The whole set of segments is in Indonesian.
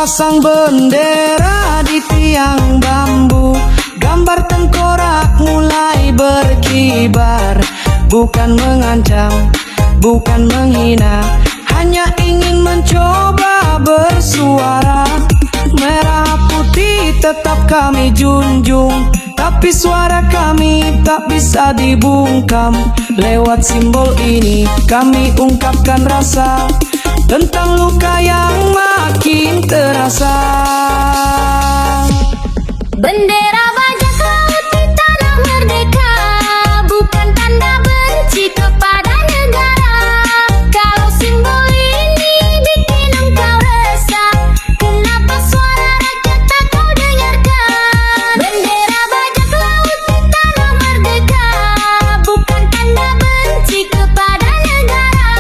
pasang bendera di tiang bambu, gambar tengkorak mulai berkibar. Bukan mengancam, bukan menghina, hanya ingin mencoba bersuara. Merah putih tetap kami junjung, tapi suara kami tak bisa dibungkam. Lewat simbol ini kami ungkapkan rasa tentang luka yang makin terasa. Bendera bajak laut di tanah merdeka bukan tanda benci kepada negara. Kalau simbol ini bikin engkau resah, kenapa suara rakyat tak kau dengarkan? Bendera bajak laut di tanah merdeka bukan tanda benci kepada negara.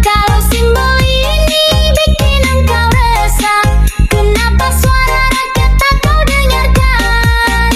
Kalau simbol ini bikin engkau resah, kenapa suara rakyat tak kau dengarkan?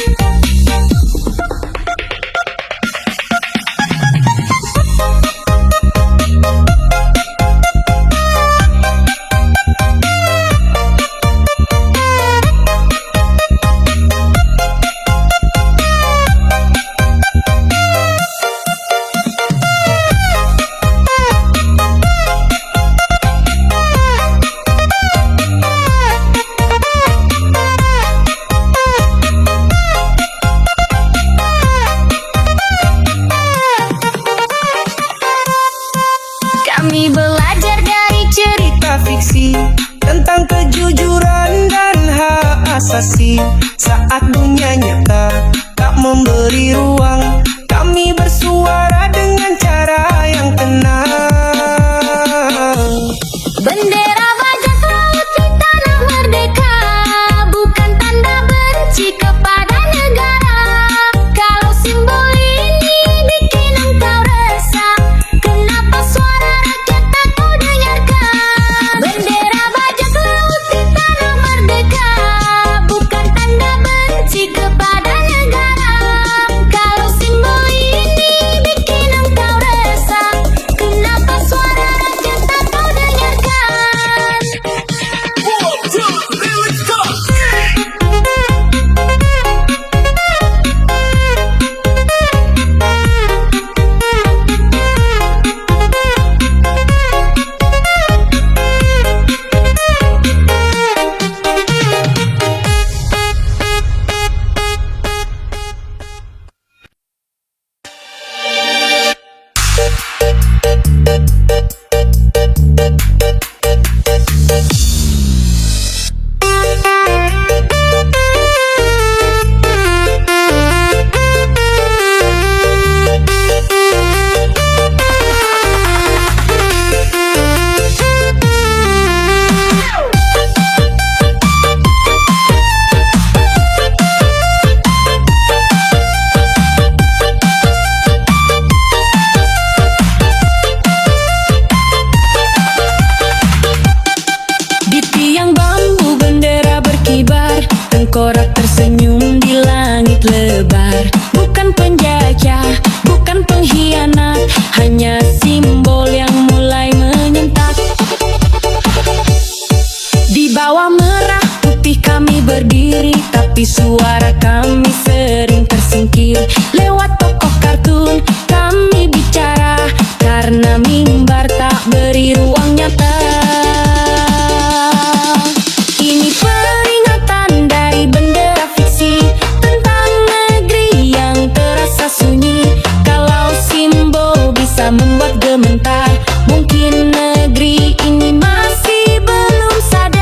Kami belajar dari cerita fiksi tentang kejujuran dan hak asasi. Saat dunia nyata tak memberi ruang, kami bersuara dengan cara yang tenang. bendera bajak laut di tanah merdeka bukan tanda benci kepada negara. Kalau simbol ini bikin engkau resah, kenapa suara rakyat tak kau dengarkan? Bendera bajak laut di tanah merdeka bukan tanda benci kepada negara. Kalau simbol ini bikin engkau resah, kenapa suara rakyat tak kau dengarkan? Di tiang bambu bendera berkibar, tengkorak tersenyum di langit lebar. Bukan penjajah, bukan pengkhianat, hanya simbol yang mulai menyentak. Di bawah merah putih kami berdiri, tapi suara kami sering tersingkir. Lewat tokoh kartun kami bicara, karena mimbar tak beri ruang nyata. Ini peringatan dari bendera fiksi tentang negeri yang terasa sunyi. Kalau simbol bisa membuat gemetar, mungkin negeri ini masih belum sadar.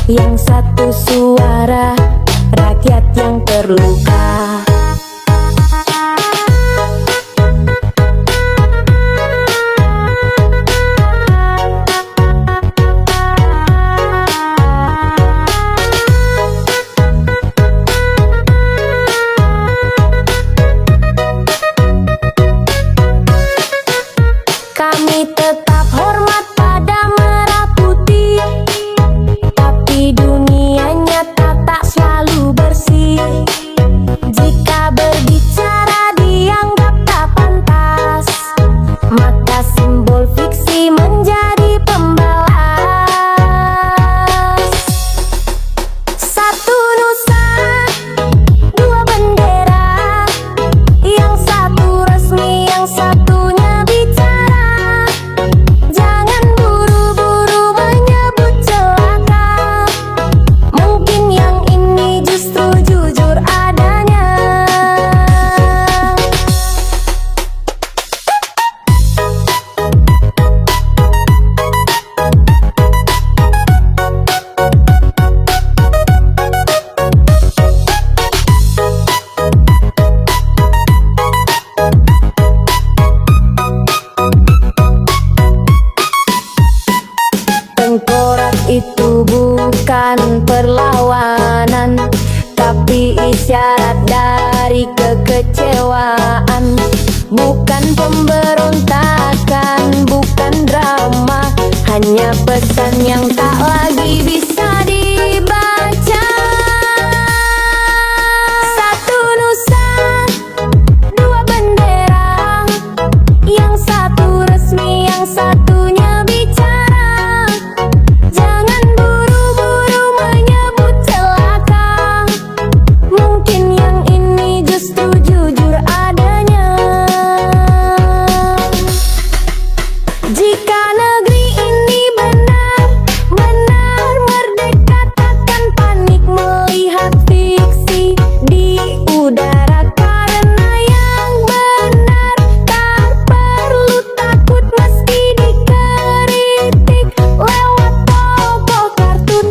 yang satu suara rakyat yang terluka. Kami tetap hormat pada merah putih, tapi dunia nyata tak selalu bersih. Jika berbicara dianggap tak pantas, maka simbol fiksi menjadi pembalas. Satu nusa, dua bendera, yang satu resmi, yang satunya bicara. Jangan buru-buru menyebut celaka, mungkin yang ini justru jujur adanya. Tengkorak itu bukan perlawanan, tapi isyarat dari kekecewaan. Bukan pemberontakan, bukan drama, hanya pesan yang tak lagi bisa dibaca. Satu nusa, dua bendera, yang satu resmi, yang satunya bicara. Jangan buru-buru menyebut celaka, mungkin yang ini justru jujur adanya. Jika negeri ini benar-benar merdeka, takkan panik melihat fiksi di udara. Karena yang benar tak perlu takut meski dikritik lewat tokoh kartun.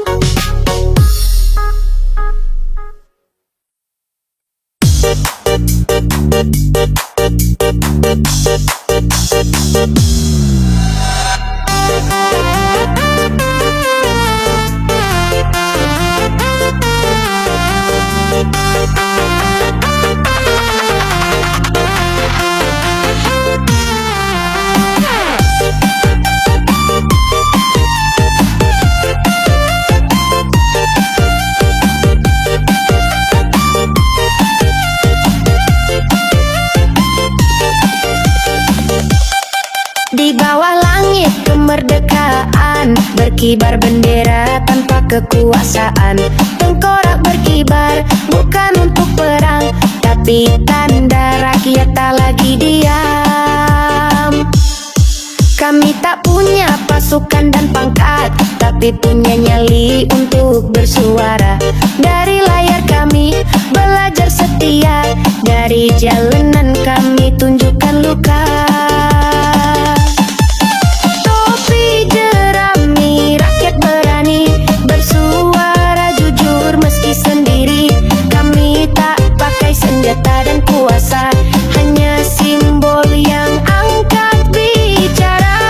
Di bawah langit kemerdekaan, berkibar bendera tanpa kekuasaan. Tengkorak berkibar bukan untuk perang, tapi tanda rakyat tak lagi diam. Kami tak punya pasukan dan pangkat, tapi punya nyali untuk bersuara. Dari layar kami belajar setia, dari jalanan kami tunjukkan luka. Topi jerami, rakyat berani bersuara jujur meski sendiri. Kami tak pakai senjata dan kuasa, hanya simbol yang angkat bicara.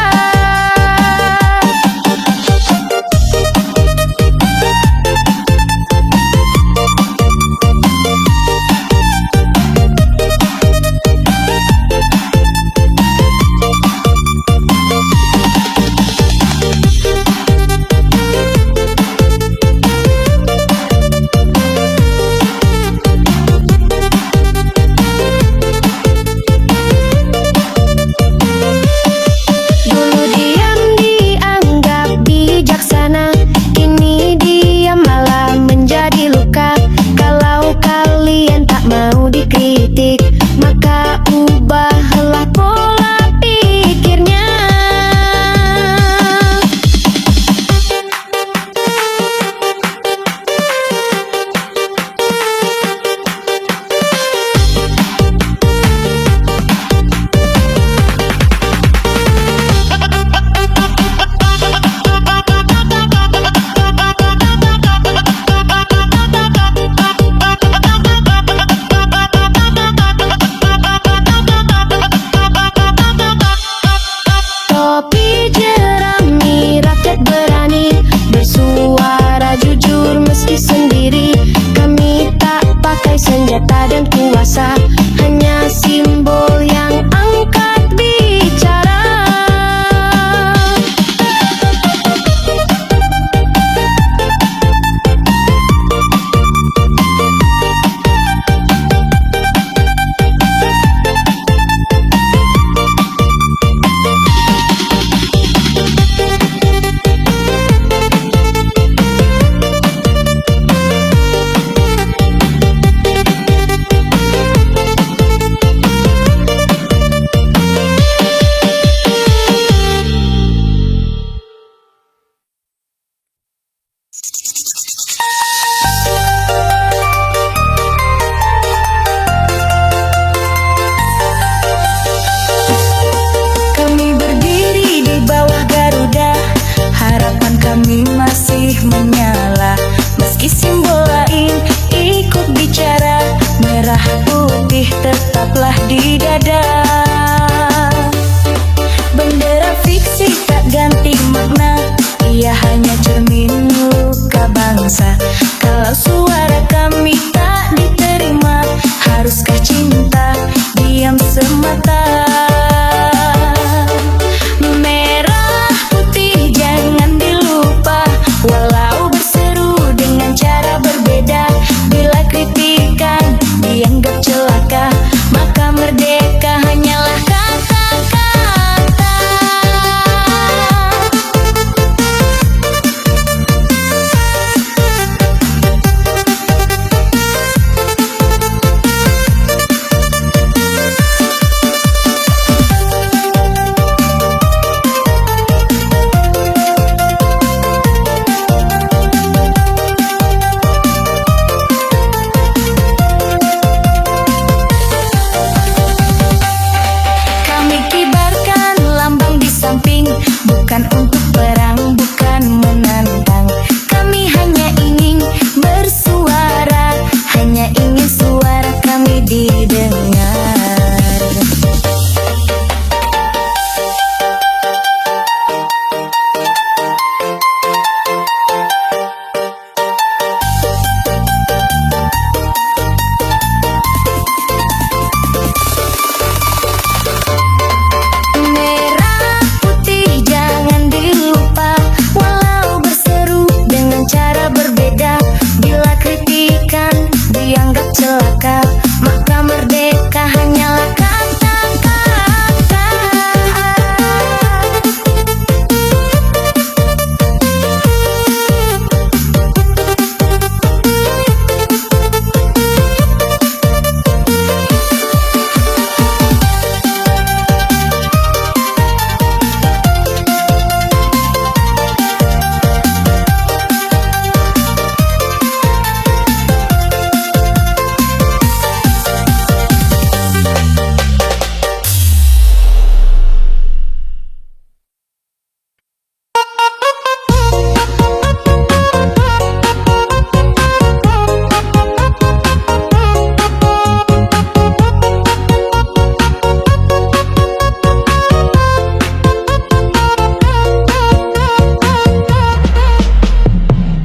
celaka, maka merdeka hanyalah kata-kata.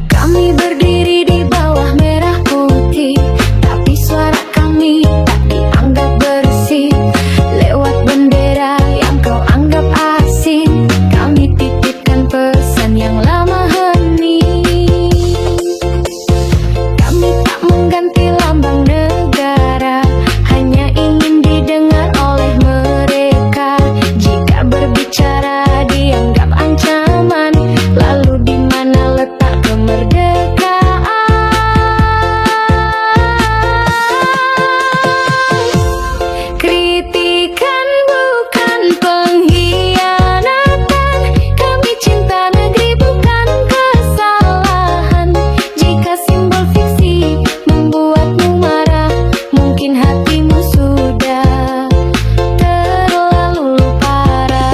Kami berdiri di bawah merah putih, tapi suara kami tak dianggap bersih. Lewat bendera yang kau anggap asing, kami titipkan pesan yang lama hening. Kami tak mengganti lambang negara, hanya ingin didengar oleh mereka. Jika berbicara dianggap ancaman, lalu di mana letak kemerdekaan? Kritikan bukan pengkhianatan, kami cinta negeri bukan kesalahan. Jika simbol fiksi membuatmu marah, mungkin hatimu sudah terlalu parah.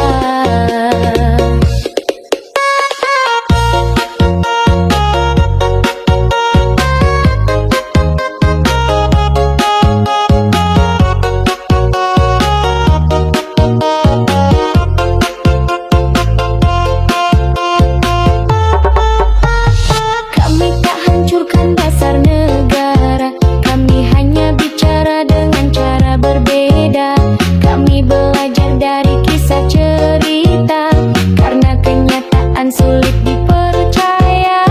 Kami tak hancurkan dasar negara, kami hanya bicara dengan cara berbeda. Kami belajar dari kisah cerita, karena kenyataan sulit dipercaya.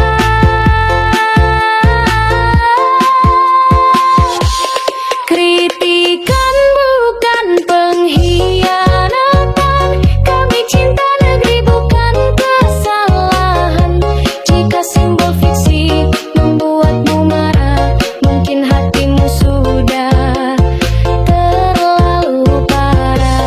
Kritikan bukan pengkhianatan, kami cinta negeri bukan kesalahan. Jika simbol fiksi membuatmu marah, mungkin hatimu sudah terlalu parah.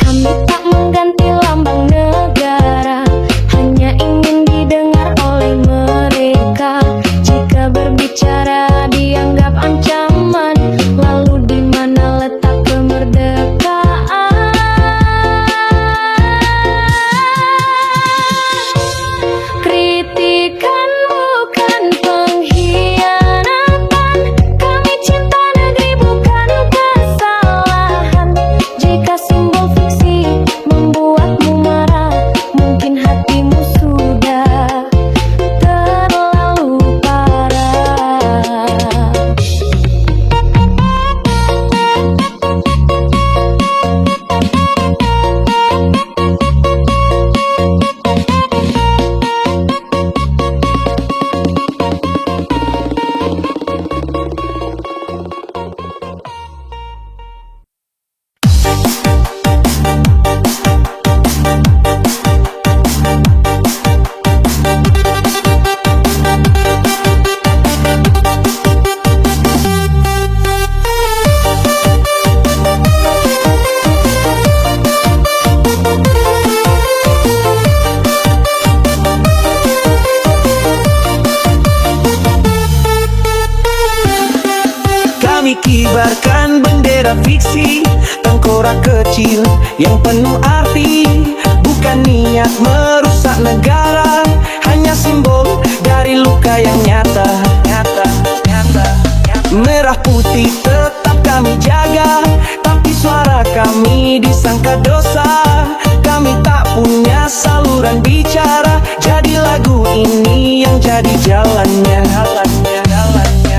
Kami tak mengganti lambang negara, hanya ingin didengar oleh mereka. Jika berbicara dianggap ancaman, lalu di mana letak kemerdekaan? Kritikan bukan pengkhianatan, kami cinta negeri bukan kesalahan. Jika simbol fiksi membuatmu marah, mungkin hatimu sudah terlalu parah. Kami kibarkan bendera fiksi, tengkorak kecil yang penuh arti. bukan niat merusak negara, hanya simbol dari luka yang nyata. Merah putih tetap kami jaga, tapi suara kami disangka dosa. Kami tak punya saluran bicara, jadi lagu ini yang jadi jalannya.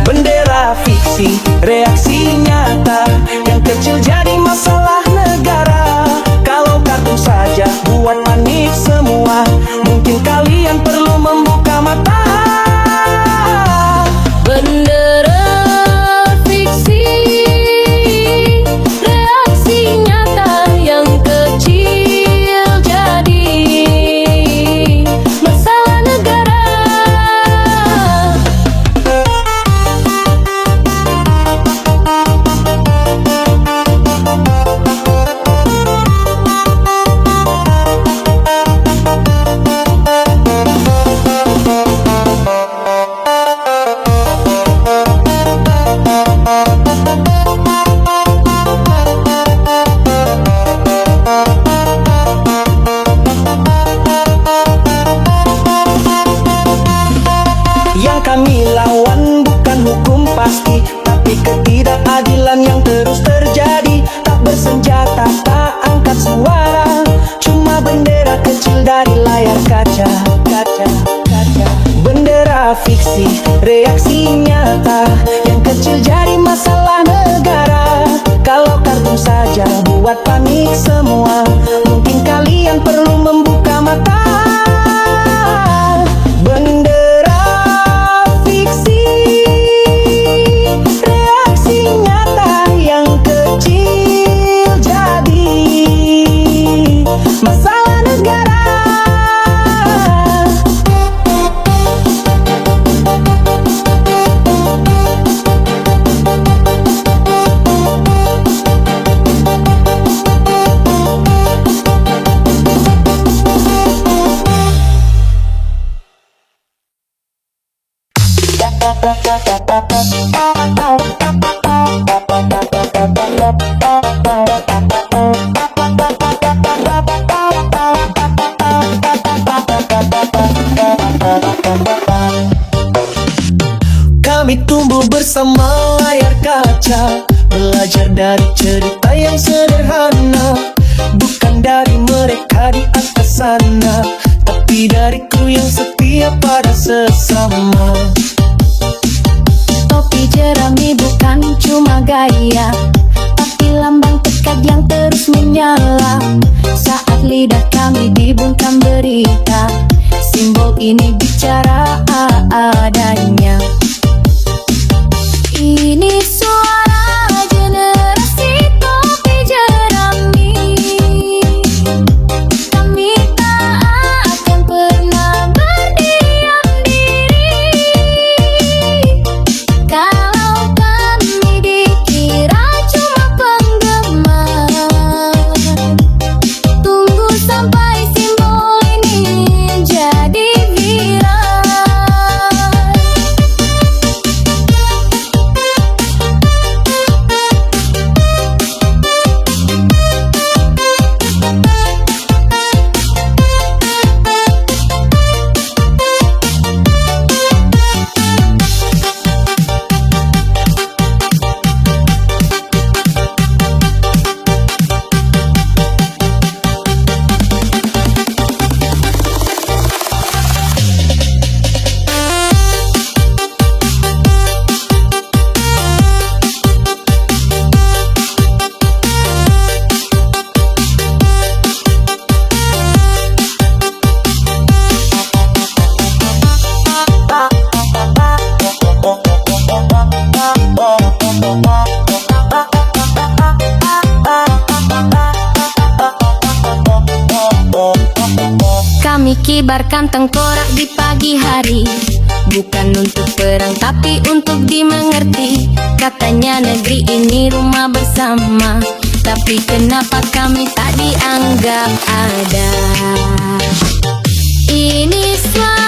Bendera fiksi, reaksi nyata, yang kecil jadi masalah negara. Kalau kartun saja buat panik semua, mungkin kalian perlu membuka mata. Bendera fiksi, reaksi nyata, yang kecil jadi masalah negara. Yang kami lawan bukan hukum pasti, tapi ketidakadilan yang terus terjadi. Tak bersenjata, tak angkat suara, cuma bendera kecil dari layar kaca. Bendera fiksi, reaksi nyata, yang kecil jadi masalah negara. Kalau kartun saja buat panik semua, mungkin kalian perlu membuka mata. Bendera fiksi, reaksi nyata, yang kecil jadi masalah negara. Kami tumbuh bersama layar kaca, belajar dari cerita yang sederhana, bukan dari mereka di atas sana, tapi dariku yang setia pada sesama. Topi jerami bukan cuma gaya, tapi lambang tekad yang terus menyala. Saat lidah kami dibungkam berita, simbol ini bicara adanya. Ini suara generasi topi jerami. Kami tak akan pernah berdiam diri. Kalau kami dikira cuma penggemar, tunggu sampai simbol ini jadi viral. Kami kibarkan tengkorak di pagi hari, bukan untuk perang tapi untuk dimengerti. Katanya negeri ini rumah bersama, tapi kenapa kami tak dianggap ada? Ini suara